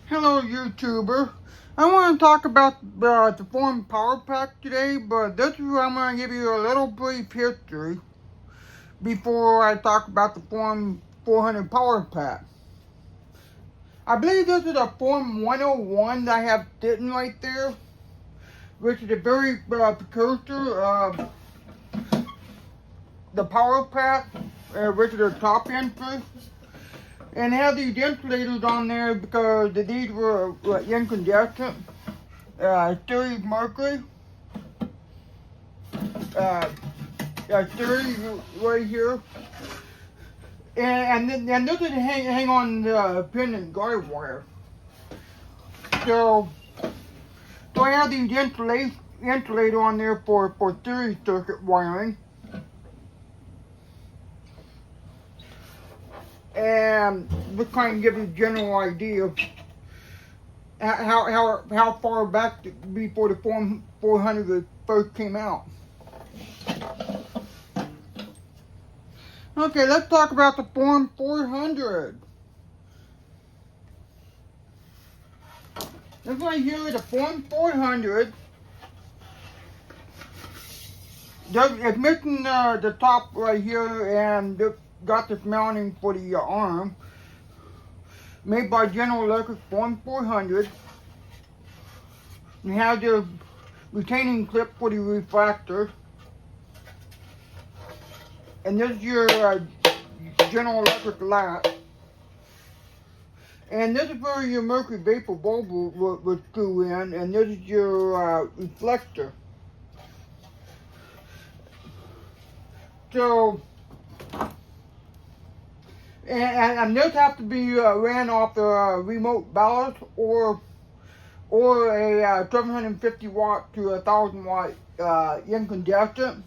Hello YouTuber. I want to talk about the Form Power Pack today, but this is where I'm going to give you a little brief history before I talk about the Form 400 Power Pack. I believe this is a Form 101 that I have sitting right there, which is a very precursor of the Power Pack, which is the top entry. And they have these insulators on there because these were incandescent. Series mercury. Series right here. And this is hang on the pendant guide wire. So I have these insulator on there for series circuit wiring. And just kind of give you a general idea of how far back before the Form 400 first came out. Okay, let's talk about the Form 400. This right here is the Form 400. It's missing the top right here, and got this mounting for the arm. Made by General Electric, Form 400. You have the retaining clip for the refractor. And this is your General Electric light. And this is where your mercury vapor bulb will screw in. And this is your reflector. So, and this has to be ran off the remote ballast or a 750 watt to 1,000 watt incandescent.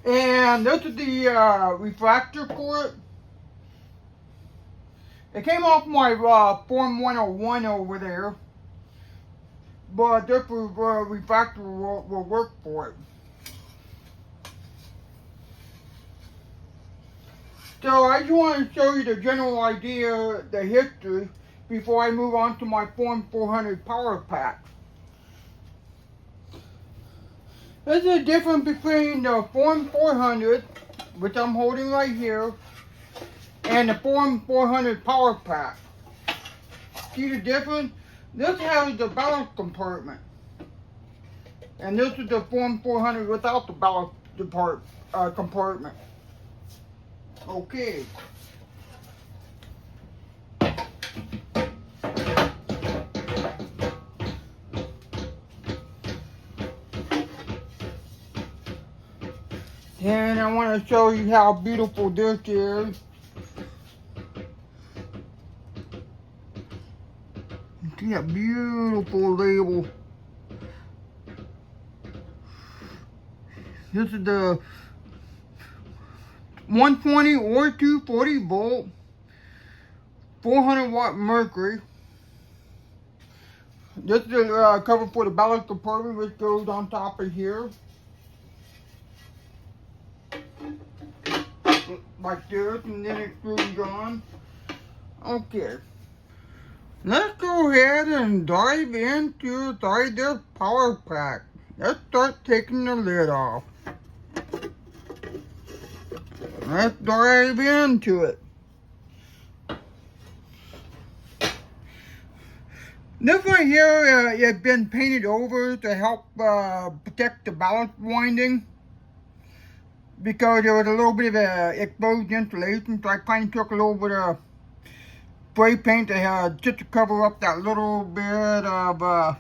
And this is the refractor for it. It came off my Form 101 over there, but this refractor will work for it. So I just want to show you the general idea, the history, before I move on to my Form 400 Power Pack. This is the difference between the Form 400, which I'm holding right here, and the Form 400 Power Pack. See the difference? This has the ballast compartment. And this is the Form 400 without the ballast compartment. Okay. And I want to show you how beautiful this is. See that beautiful label. This is the 120 or 240 volt, 400 watt mercury. This is the cover for the ballast compartment, which goes on top of here. Like this, and then it screws on. Okay. Let's go ahead and dive into this power pack. Let's start taking the lid off. Let's dive into it. This right here has been painted over to help protect the ballast winding, because there was a little bit of exposed insulation, so I kind of took a little bit of spray paint just to cover up that little bit of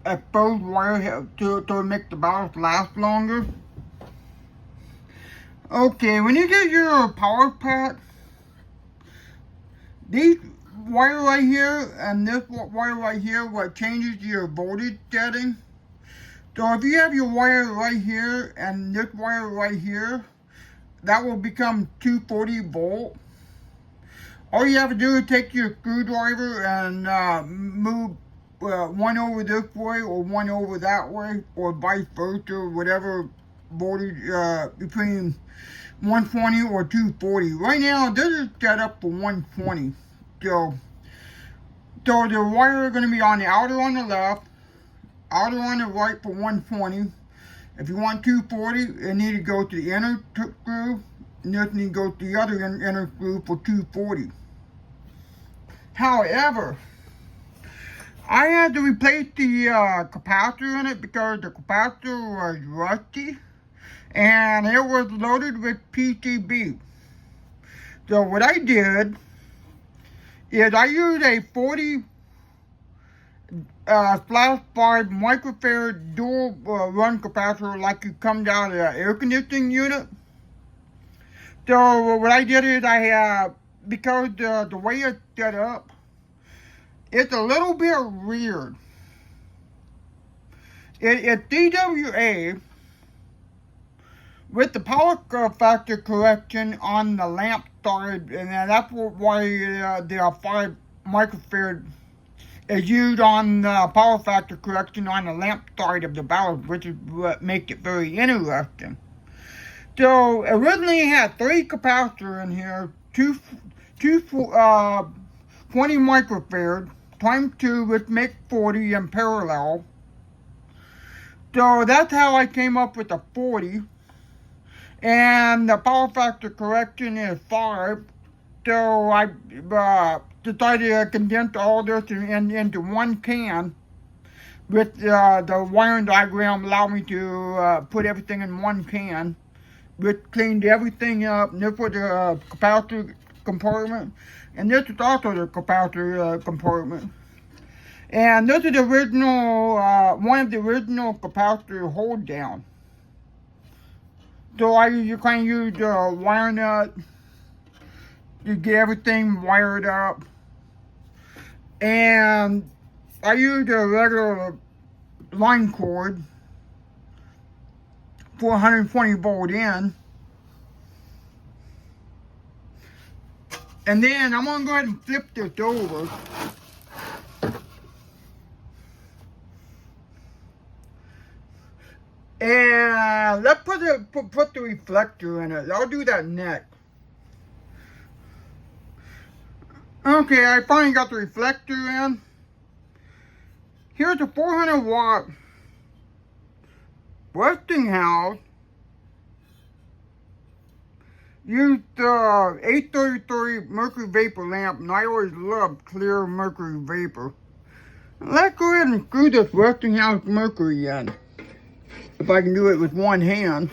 exposed wire to make the ballast last longer. Okay, when you get your power pack, these wire right here and this wire right here, what changes your voltage setting. So if you have your wire right here and this wire right here, that will become 240 volt. All you have to do is take your screwdriver and move one over this way or one over that way, or vice versa, whatever voltage between 120 or 240. Right now, this is set up for 120. So, so the wire is going to be on the outer on the left, outer on the right for 120. If you want 240, it needs to go to the inner groove, and this needs to go to the other inner groove for 240. However, I had to replace the capacitor in it because the capacitor was rusty and it was loaded with PCB. So what I did is I used a 40 slash 5 microfarad dual run capacitor like you come down to an air conditioning unit. So what I did is because the way it's set up, it's a little bit weird. It's DWA with the power factor correction on the lamp side, and that's why the 5 microfarad is used on the power factor correction on the lamp side of the valve, which is what makes it very interesting. So originally it had 3 capacitors in here, two 20 microfarad times 2, which make 40 in parallel. So that's how I came up with the 40. And the power factor correction is 5. So I decided to condense all this into one can. With the wiring diagram allowed me to put everything in one can. Which cleaned everything up. And this was the capacitor compartment. And this is also the capacitor compartment. And this is the original, one of the original capacitor hold down. So you kind of use the wire nut to get everything wired up. And I used a regular line cord for 120 volt in. And then I'm going to go ahead and flip this over. And let's put the reflector in it. I'll do that next. Okay, I finally got the reflector in. Here's a 400 watt Westinghouse. Used 833 mercury vapor lamp, and I always loved clear mercury vapor. Let's go ahead and screw this Westinghouse mercury in. If I can do it with one hand.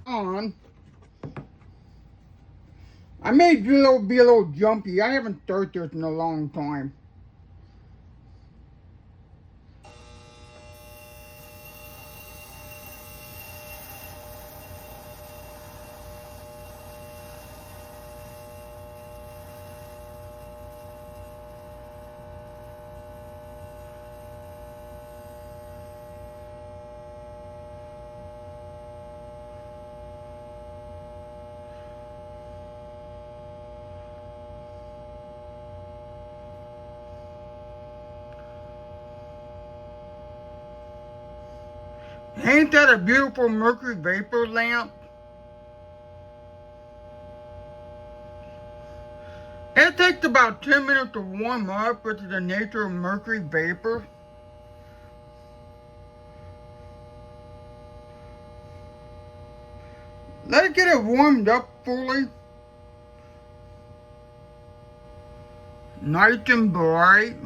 On. I may be a little jumpy. I haven't started this in a long time. Ain't that a beautiful mercury vapor lamp? It takes about 10 minutes to warm up, which is the nature of mercury vapor. Let it get it warmed up fully. Nice and bright.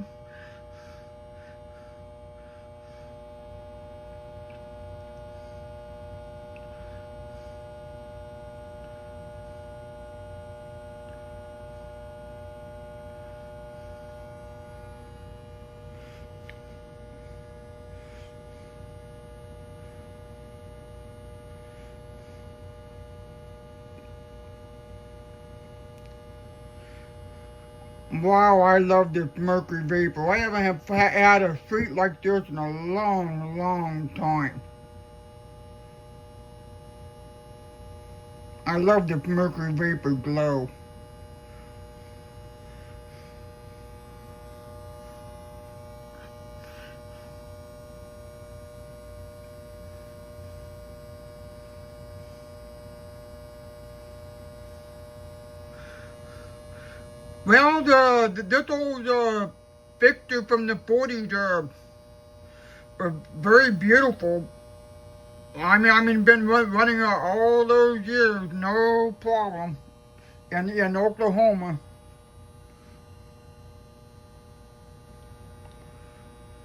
Wow, I love this mercury vapor. I haven't had a street like this in a long, long time. I love this mercury vapor glow. Well, this old Victor from the 40s are very beautiful. I mean, been running all those years, no problem, in Oklahoma.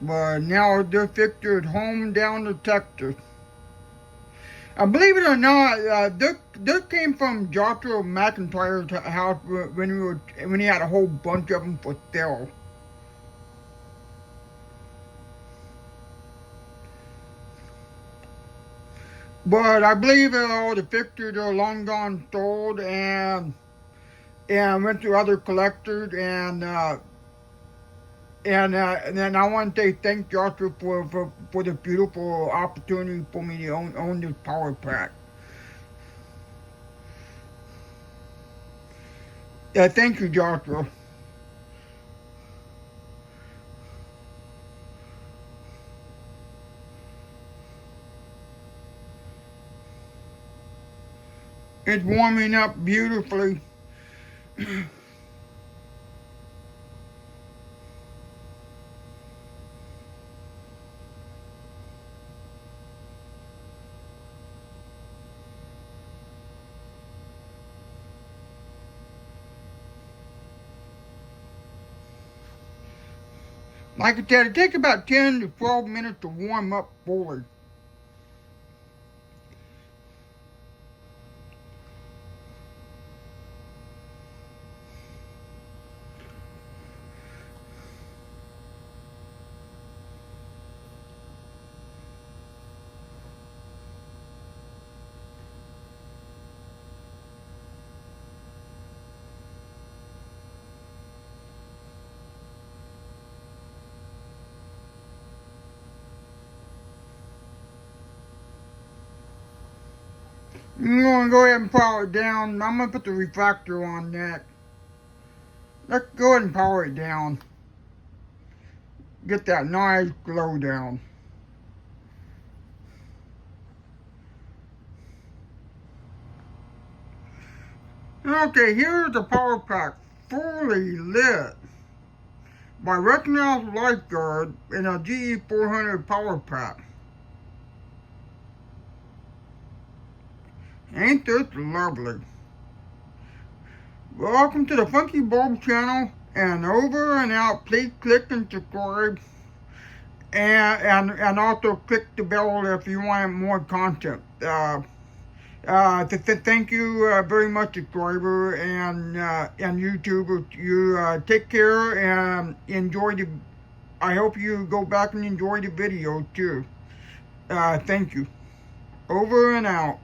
But now this Victor is home down to Texas. Believe it or not, this came from Joshua McIntyre's house when he had a whole bunch of them for sale. But I believe all the pictures are long gone sold and went to other collectors and then I want to say thank Joshua for the beautiful opportunity for me to own this power pack. Yeah, thank you, Joshua. It's warming up beautifully. Like I said, it takes about 10 to 12 minutes to warm up fully. I'm going to go ahead and power it down. I'm going to put the refractor on that. Let's go ahead and power it down. Get that nice glow down. Okay, here's the power pack, fully lit by Westinghouse Lifeguard in a GE400 power pack. Ain't this lovely? Welcome to the Funky Bulb channel, and over and out. Please click and subscribe, and also click the bell if you want more content. Thank you very much, subscriber and YouTuber. You take care and enjoy the. I hope you go back and enjoy the video too. Thank you. Over and out.